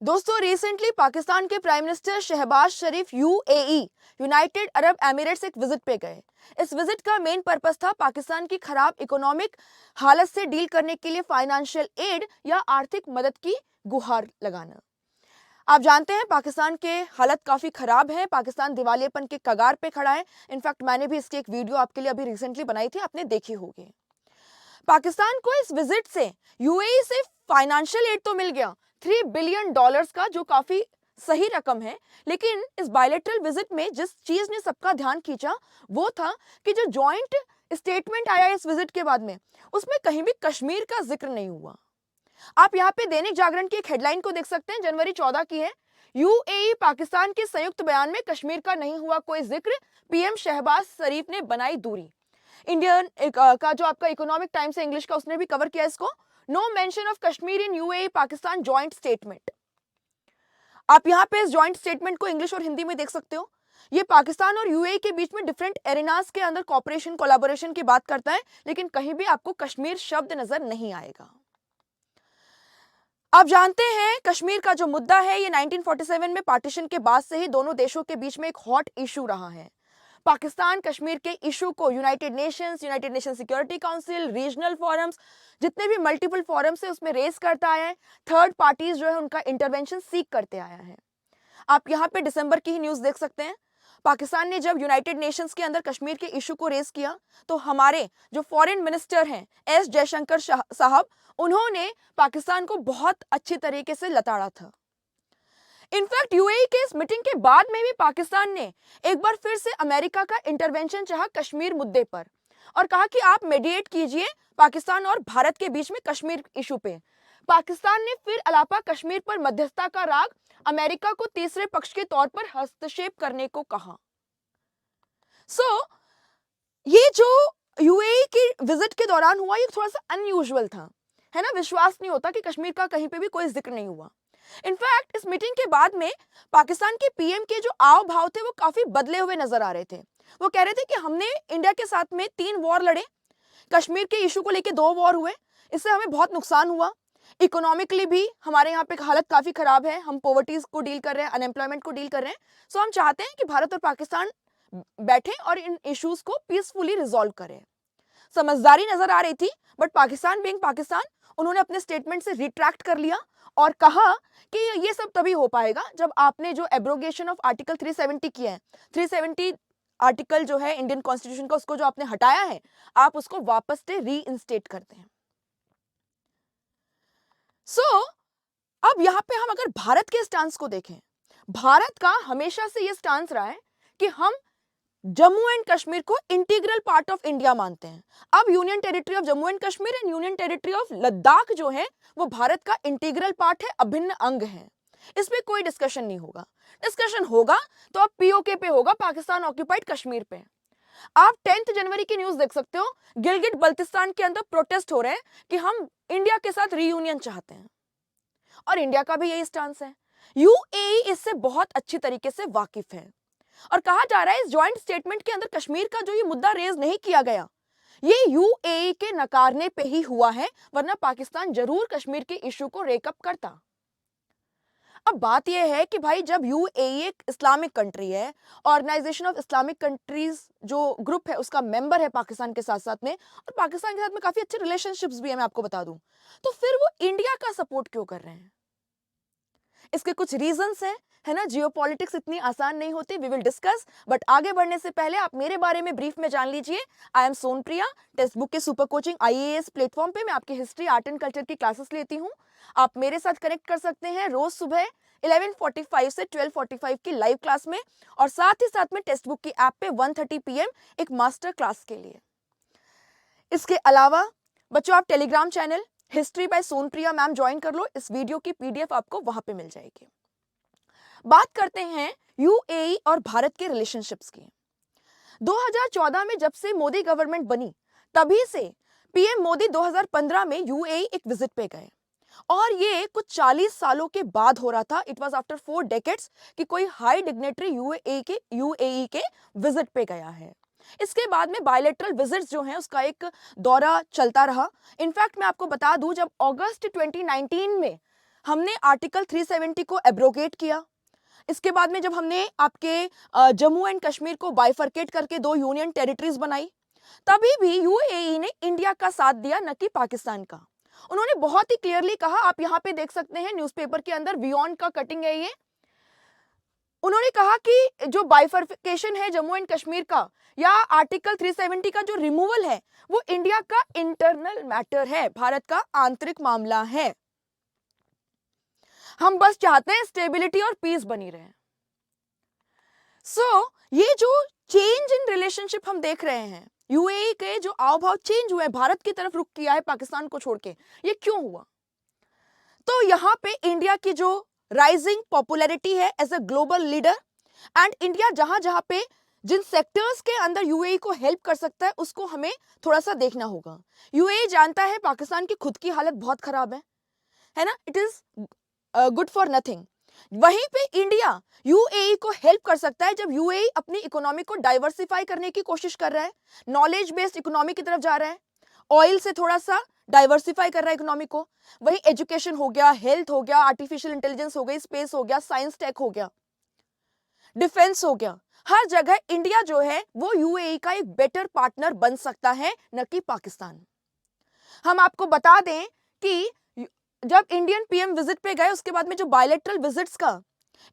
दोस्तों रिसेंटली पाकिस्तान के prime minister Shahbaz शरीफ UAE United Arab Emirates एक विजिट पे गए। इस विजिट का मेन पर्पस था पाकिस्तान की खराब इकोनॉमिक हालत से डील करने के लिए फाइनेंशियल एड या आर्थिक मदद की गुहार लगाना। आप जानते हैं पाकिस्तान के हालत काफी खराब है, पाकिस्तान दिवालियेपन के कगार पे खड़ा है। इनफैक्ट मैंने भी इसकी एक वीडियो आपके लिए अभी रिसेंटली बनाई थी, आपने देखी होगी। पाकिस्तान को इस विजिट से यूएई से फाइनेंशियल एड तो मिल गया $3 बिलियन का, जो काफी सही रकम है। लेकिन इस बायलैटरल विजिट में जिस चीज ने सबका ध्यान खींचा वो था कि जो जॉइंट स्टेटमेंट आया इस विजिट के बाद में, उसमें कहीं भी कश्मीर का जिक्र नहीं हुआ। आप यहाँ पे दैनिक जागरण की एक हेडलाइन को देख सकते हैं, जनवरी 14 की है। यूएई पाकिस्तान के संयुक्त बयान में कश्मीर का नहीं हुआ कोई जिक्र, पीएम शहबाज शरीफ ने बनाई दूरी। इंडियन का जो आपका इकोनॉमिक टाइम्स है इंग्लिश का, उसने भी कवर किया इसको। No mention of Kashmir in UAE Pakistan joint statement. आप यहाँ पे इस जॉइंट स्टेटमेंट को इंग्लिश और हिंदी में देख सकते हो। ये पाकिस्तान और यूएई के बीच में डिफरेंट एरिनास के अंदर कॉपरेशन कोलैबोरेशन की बात करता है, लेकिन कहीं भी आपको कश्मीर शब्द नजर नहीं आएगा। आप जानते हैं कश्मीर का जो मुद्दा है ये 1947 में पार्टीशन के बाद से ही दोनों देशों के बीच में एक हॉट इशू रहा है। पाकिस्तान कश्मीर के इशू को United nation security council, regional forums, जितने भी मल्टीपल फोरम्स है उसमें रेस करता आया है। थर्ड पार्टीज जो है उनका इंटरवेंशन सीक करते आया है। आप यहाँ पे दिसंबर की ही न्यूज देख सकते हैं। पाकिस्तान ने जब यूनाइटेड नेशंस के अंदर कश्मीर के इशू को रेस किया तो हमारे जो फॉरेन मिनिस्टर हैं एस जयशंकर साहब, उन्होंने पाकिस्तान को बहुत अच्छी तरीके से लताड़ा था। इनफैक्ट यूएई के इस मीटिंग के बाद में भी पाकिस्तान ने एक बार फिर से अमेरिका का इंटरवेंशन चाहा कश्मीर मुद्दे पर और कहा कि आप मेडिएट कीजिए पाकिस्तान और भारत के बीच में कश्मीर इशू पे। पाकिस्तान ने फिर अलापा कश्मीर पर मध्यस्थता का राग अमेरिका को तीसरे पक्ष के तौर पर हस्तक्षेप करने को कहा। ये जो यूएई की विजिट के दौरान हुआ ये थोड़ा सा अनयूजुअल था, है ना। विश्वास नहीं होता कि कश्मीर का कहीं पे भी कोई जिक्र नहीं हुआ। इनफैक्ट इस मीटिंग के बाद में पाकिस्तान के पीएम के जो आव भाव थे वो काफी बदले हुए नजर आ रहे थे। वो कह रहे थे कि हमने इंडिया के साथ में 3 वॉर लड़े, कश्मीर के इशू को लेके 2 वॉर हुए, इससे हमें बहुत नुकसान हुआ। इकोनॉमिकली भी हमारे यहाँ पे हालत काफी खराब है, हम पॉवर्टीज को डील कर रहे हैं, अनएम्प्लॉयमेंट को डील कर रहे हैं। सो हम चाहते हैं कि भारत और पाकिस्तान बैठे और इन इश्यूज को पीसफुली रिजॉल्व करें। समझदारी नजर आ रही थी, बट पाकिस्तान बीइंग पाकिस्तान, उन्होंने अपने स्टेटमेंट से रिट्रैक्ट कर लिया और कहा कि ये सब तभी हो पाएगा जब आपने जो एब्रोगेशन ऑफ आर्टिकल 370 किया है, 370 आर्टिकल जो है इंडियन कॉन्स्टिट्यूशन का, उसको जो आपने हटाया है, आप उसको वापस से रीइंस्टेट करते हैं। अब यहाँ पे हम अगर भारत के स्टांस को देखें, भारत का हमेशा से ये स्टांस रहा है कि हम जम्मू एंड कश्मीर को इंटीग्रल पार्ट ऑफ इंडिया मानते हैं। अब union territory of Jammu and Kashmir and union territory of Ladakh जो है वो भारत का इंटीग्रल पार्ट है, अभिन्न अंग है। इसमें कोई डिस्कशन नहीं होगा। डिस्कशन होगा तो अब पीओके पे होगा, पाकिस्तान ऑक्यूपाइड कश्मीर पे। आप 10 जनवरी की न्यूज देख सकते हो, गिलगिट बल्तिस्तान के अंदर प्रोटेस्ट हो रहे हैं कि हम इंडिया के साथ रीयूनियन चाहते हैं और इंडिया का भी यही स्टांस है। यूएई इससे बहुत अच्छी तरीके से वाकिफ है और कहा जा रहा है इस जॉइंट स्टेटमेंट के अंदर कश्मीर का जो ये मुद्दा रेज नहीं किया गया, ये यूएई के नकारने पे ही हुआ है, वरना पाकिस्तान जरूर कश्मीर के इशू को रेकअप करता। अब बात यह है कि भाई जब यूएई एक इस्लामिक कंट्री है, ऑर्गेनाइजेशन ऑफ इस्लामिक कंट्रीज जो ग्रुप है उसका मेंबर है पाकिस्तान के साथ साथ में, और पाकिस्तान के साथ में काफी अच्छे रिलेशनशिप्स भी है, मैं आपको बता दूं, तो फिर वो इंडिया का सपोर्ट क्यों कर रहे हैं? इसके कुछ रीजंस हैं, है ना। जियोपॉलिटिक्स इतनी आसान नहीं होती, वी विल डिस्कस, बट आगे बढ़ने से पहले आप मेरे बारे में ब्रीफ में जान लीजिए। I am Sonpriya, text book के सुपर कोचिंग आईएएस प्लेटफॉर्म पे मैं आपकी हिस्ट्री, आर्ट एंड कल्चर की क्लासेस लेती हूँ। आप मेरे साथ कनेक्ट कर सकते हैं रोज सुबह 11:45 से 12:45 की लाइव क्लास में, और साथ ही साथ में टेक्स्ट बुक की ऐप पे 1:30 PM एक मास्टर क्लास के लिए। इसके अलावा बच्चों आप Telegram channel history by Sonpriya ma'am join कर लो, इस वीडियो की पीडीएफ आपको वहां पे मिल जाएगी। बात करते हैं यूएई और भारत के रिलेशनशिप्स की। 2014 में जब से मोदी गवर्नमेंट बनी, तभी से पीएम मोदी 2015 में यूएई एक विजिट पे गए और ये कुछ 40 सालों के बाद हो रहा था। इट वाज आफ्टर 4 डेकेड्स कि कोई हाई डिग्नेटरी यूएई के विजिट पे गया है। इसके बाद में बायलैटरल विजिट्स जो हैं उसका एक दौरा चलता रहा। इनफैक्ट मैं आपको बता दूं, जब अगस्त 2019 में हमने आर्टिकल 370 को एब्रोगेट किया। इसके बाद में जब हमने आपके जम्मू एंड कश्मीर को बाइफरकेट करके 2 यूनियन टेरिटरीज बनाई, तभी भी यूएई ने इंडिया का साथ दिया, न कि पाकिस्तान का। उन्होंने बहुत ही क्लियरली कहा, आप यहां पे देख सकते हैं न्यूज़पेपर के अंदर, बियॉन्ड का कटिंग है ये। उन्होंने कहा कि जो बाइफरकेशन है जम्मू एंड कश्मीर का, या आर्टिकल 370 का जो रिमूवल है, वो इंडिया का इंटरनल मैटर है, भारत का आंतरिक मामला है। हम बस चाहते हैं स्टेबिलिटी और पीस बनी रहे। ये जो चेंज इन रिलेशनशिप हम देख रहे हैं, यूएई के जो आव भाव चेंज हुए, भारत की तरफ रुख किया है पाकिस्तान को छोड़ के, ये क्यों हुआ? तो यहां पे इंडिया की जो राइजिंग पॉपुलैरिटी है as a global leader, and India जहां जहां पे जिन सेक्टर्स के अंदर यूएई को हेल्प कर सकता है, उसको हमें थोड़ा सा देखना होगा। यूएई जानता है पाकिस्तान की खुद की हालत बहुत खराब है ना, it is good for nothing. वहीं पे इंडिया यूएई को हेल्प कर सकता है जब यूएई अपनी इकोनॉमी को डाइवर्सिफाई करने की कोशिश कर रहा है, नॉलेज बेस्ड इकोनॉमी की तरफ जा रहा है, ऑयल से थोड़ा सा डाइवर्सिफाई कर रहा है इकोनॉमी को। वही एजुकेशन हो गया, हेल्थ हो गया, आर्टिफिशियल इंटेलिजेंस हो गई, स्पेस हो गया, साइंस टेक हो गया, डिफेंस हो गया, हर जगह इंडिया जो है वो यूएई का एक बेटर पार्टनर बन सकता है, न कि पाकिस्तान। हम आपको बता दें कि जब इंडियन पीएम विजिट पे गए, उसके बाद में जो बायलैटरल विजिट्स का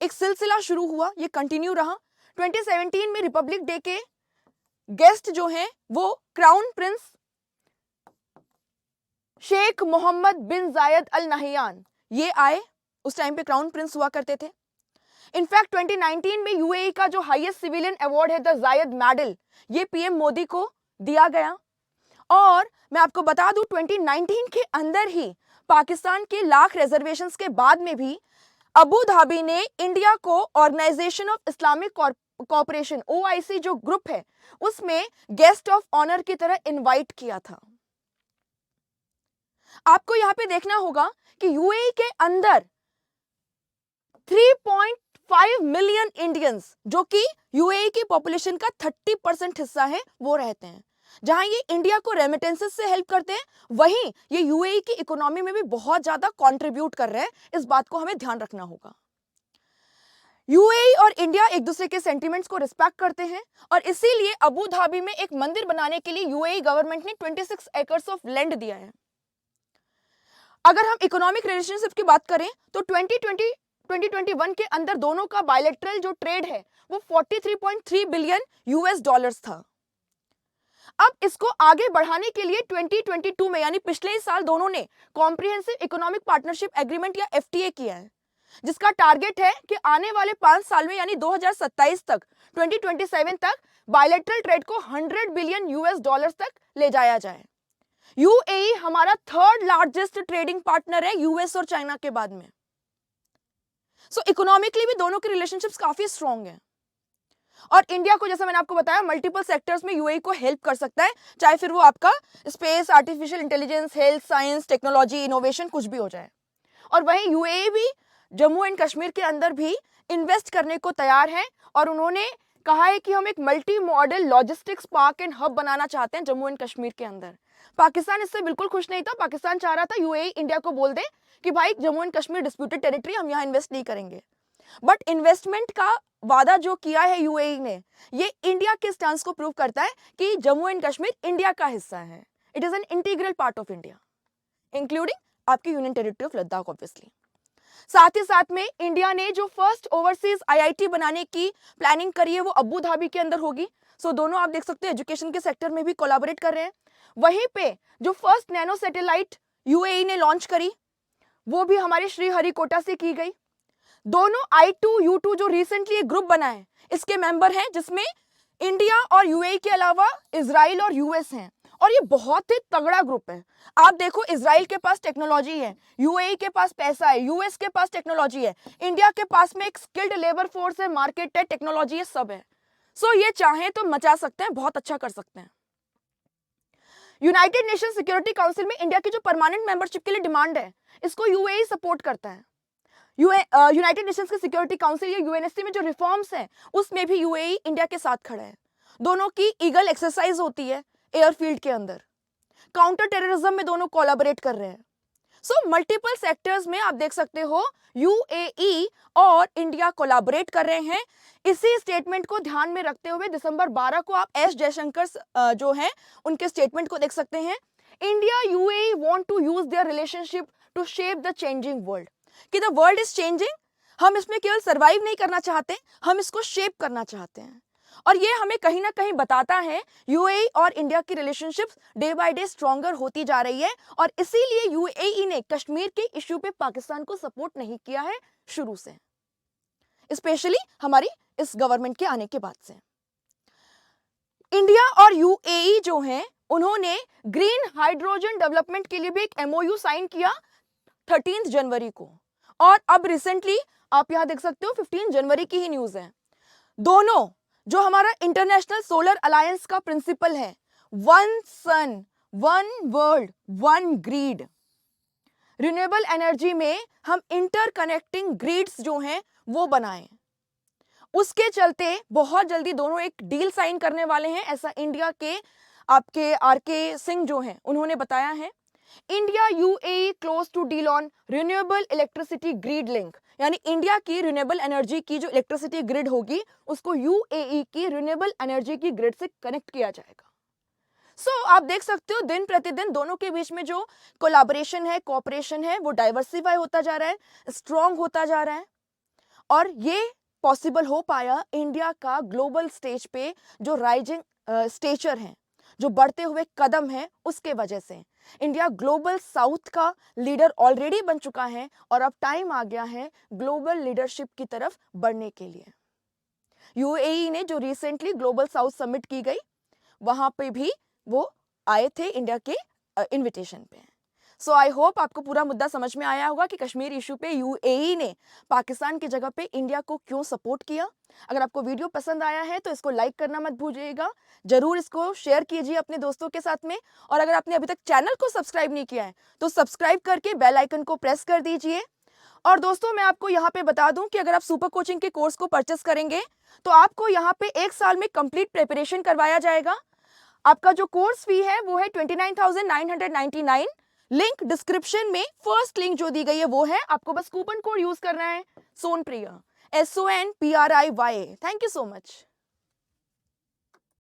एक सिलसिला शुरू हुआ, ये कंटिन्यू रहा। 2017 में रिपब्लिक डे के गेस्ट जो हैं वो क्राउन प्रिंस शेख मोहम्मद बिन जायद अल नहयान ये आए। उस टाइम पे क्राउन प्रिंस हुआ करते थे। इनफैक्ट 2019 में यूएई का जो हाईएस्ट सिविलियन अवार्ड है, द जायद मेडल, ये पीएम मोदी को दिया गया। और मैं आपको बता दूं, 2019 के अंदर ही पाकिस्तान के लाख रिजर्वेशंस के बाद में भी अबू धाबी ने इंडिया को Organisation of Islamic Cooperation, OIC जो ग्रुप है, उसमें गेस्ट ऑफ ऑनर की तरह इनवाइट किया था। आपको यहां पे देखना होगा कि यूएई के अंदर 3.5 मिलियन इंडियंस, जो कि यूएई की पॉपुलेशन का 30% हिस्सा है, वो रहते हैं। जहां ये इंडिया को रेमिटेंसेस से हेल्प करते हैं, वहीं ये यूएई की इकोनॉमी में भी बहुत ज्यादा कंट्रीब्यूट कर रहे हैं। इस बात को हमें ध्यान रखना होगा। यूएई और इंडिया एक दूसरे के सेंटिमेंट्स को रिस्पेक्ट करते हैं, और इसीलिए अबू धाबी में एक मंदिर बनाने के लिए यूएई गवर्नमेंट ने 26 एकर्स ऑफ लैंड दिया है। अगर हम इकोनॉमिक रिलेशनशिप की बात करें तो 2021 के अंदर दोनों का बायलैटरल जो ट्रेड है वो 43.3 बिलियन यूएस डॉलर्स था। अब इसको आगे बढ़ाने के लिए 2022 में, यानी पिछले ही साल, दोनों ने कॉम्प्रिहेंसिव इकोनॉमिक पार्टनरशिप एग्रीमेंट या एफटीए किया है, जिसका टारगेट है कि आने वाले 5 साल में, यानी 2027 तक, 2027 तक बायलैटरल ट्रेड को 100 बिलियन यूएस डॉलर्स तक ले जाया जाए। यूएई हमारा 3rd लार्जेस्ट ट्रेडिंग पार्टनर है यूएस और चाइना के बाद में। इकोनॉमिकली भी दोनों के रिलेशनशिप्स काफी स्ट्रांग हैं, और इंडिया को, जैसा मैंने आपको बताया, मल्टीपल सेक्टर्स में यूएई को हेल्प कर सकता है, चाहे फिर वो आपका space, artificial intelligence, health, science, technology, innovation, कुछ भी हो जाए। और वहीं यूएई भी जम्मू एंड कश्मीर के अंदर भी इन्वेस्ट करने को तैयार है, और उन्होंने कहा है कि हम एक multi modal logistics park and hub बनाना चाहते हैं जम्मू एंड कश्मीर के अंदर। पाकिस्तान इससे बिल्कुल खुश नहीं था। पाकिस्तान चाह रहा था यूएई इंडिया को बोल दे कि भाई Jammu and Kashmir disputed territory, हम यहाँ इन्वेस्ट नहीं करेंगे। बट इन्वेस्टमेंट का वादा जो किया है यूएई ने, ये इंडिया के स्टांस को प्रूव करता है कि जम्मू एंड कश्मीर इंडिया का हिस्सा है। It is an integral part of India, including आपकी union territory of Ladakh obviously. साथ ही साथ में इंडिया ने जो फर्स्ट ओवरसीज आईआईटी बनाने की प्लानिंग करी है, वो अबू धाबी के अंदर होगी। दोनों आप देख सकते हैं एजुकेशन के सेक्टर में भी कोलैबोरेट कर रहे हैं। वहीं पे जो फर्स्ट नैनो सैटेलाइट यूएई ने लॉन्च करी, वो भी हमारे श्रीहरिकोटा से की गई। दोनों I2U2 जो रिसेंटली एक ग्रुप बना है, इसके मेंबर हैं, जिसमें इंडिया और यूएई के अलावा इजराइल और यूएस हैं, और ये बहुत ही तगड़ा ग्रुप है। आप देखो, इजराइल के पास टेक्नोलॉजी है, यूएई के पास पैसा है, यूएस के पास टेक्नोलॉजी है, इंडिया के पास में एक स्किल्ड लेबर फोर्स है, मार्केट है, टेक्नोलॉजी है, सब है। ये चाहें तो मचा सकते हैं, बहुत अच्छा कर सकते हैं। यूनाइटेड नेशन सिक्योरिटी काउंसिल में इंडिया की जो परमानेंट मेंबरशिप के लिए डिमांड है, इसको यूएई सपोर्ट करता है। यूनाइटेड नेशंस की सिक्योरिटी काउंसिल या यूएनएससी में जो रिफॉर्म्स हैं, उसमें भी यूएई इंडिया के साथ खड़ा है। दोनों की ईगल एक्सरसाइज होती है एयरफील्ड के अंदर। काउंटर टेररिज्म में दोनों कोलैबोरेट कर रहे हैं। सो मल्टीपल सेक्टर्स में आप देख सकते हो यूएई और इंडिया कोलैबोरेट कर रहे हैं। इसी स्टेटमेंट को ध्यान में रखते हुए दिसंबर 12 को आप एस जयशंकर जो हैं उनके स्टेटमेंट को देख सकते हैं। India UAE want to use their relationship to shape the changing world, कि द वर्ल्ड इज चेंजिंग, हम इसमें केवल सरवाइव नहीं करना चाहते, हम इसको शेप करना चाहते हैं। और ये हमें कहीं ना कहीं बताता है यूएई और इंडिया की relationship day by day stronger होती जा रही है, और इसीलिए यूएई ने कश्मीर के इश्यू पे पाकिस्तान को सपोर्ट नहीं किया है शुरू से, स्पेशली हमारी इस गवर्नमेंट के आने के बाद से। इंडिया और यूएई जो हैं उन्होंने ग्रीन हाइड्रोजन डेवलपमेंट के लिए भी एक एमओयू साइन किया 13 जनवरी को, और अब रिसेंटली आप यहां देख सकते हो 15 जनवरी की ही न्यूज है। दोनों जो हमारा इंटरनेशनल सोलर अलायंस का प्रिंसिपल है, one sun one world one grid, renewable energy में हम इंटरकनेक्टिंग ग्रिड्स जो हैं वो बनाएं, उसके चलते बहुत जल्दी दोनों एक डील साइन करने वाले हैं, ऐसा इंडिया के आपके आरके सिंह जो हैं उन्होंने बताया है। India UAE close to deal on renewable electricity grid link, यानी इंडिया की रिन्यूएबल एनर्जी की जो इलेक्ट्रिसिटी ग्रिड होगी उसको यूएई की रिन्यूएबल एनर्जी की ग्रिड से कनेक्ट किया जाएगा। सो आप देख सकते हो दिन प्रतिदिन दोनों के बीच में जो कोलैबोरेशन है, कोऑपरेशन है, वो डाइवर्सिफाई होता जा रहा है, स्ट्रॉन्ग होता जा रहा है, और ये पॉसिबल हो पाया इंडिया का ग्लोबल स्टेज पे जो राइजिंग स्टेचर है, जो बढ़ते हुए कदम है, उसके वजह से। इंडिया ग्लोबल साउथ का लीडर ऑलरेडी बन चुका है और अब टाइम आ गया है ग्लोबल लीडरशिप की तरफ बढ़ने के लिए। यूएई ने जो रिसेंटली ग्लोबल साउथ समिट की गई वहां पे भी वो आए थे इंडिया के इनविटेशन पे। सो आई होप आपको पूरा मुद्दा समझ में आया होगा कि कश्मीर इशू पे यूएई ने पाकिस्तान की जगह पे इंडिया को क्यों सपोर्ट किया। अगर आपको वीडियो पसंद आया है तो इसको लाइक करना मत भूलिएगा, जरूर इसको शेयर कीजिए अपने दोस्तों के साथ में, और अगर आपने अभी तक चैनल को सब्सक्राइब नहीं किया है तो सब्सक्राइब करके बेल आइकन को प्रेस कर दीजिए। और दोस्तों मैं आपको यहाँ पे बता दूं कि अगर आप सुपर कोचिंग के कोर्स को परचेस करेंगे तो आपको यहाँ पे 1 साल में कंप्लीट प्रिपरेशन करवाया जाएगा। आपका जो कोर्स फी है वो है 29,999। लिंक डिस्क्रिप्शन में फर्स्ट लिंक जो दी गई है वो है, आपको बस कूपन कोड यूज करना है, Sonpriya, SONPRIYA। Thank you so much.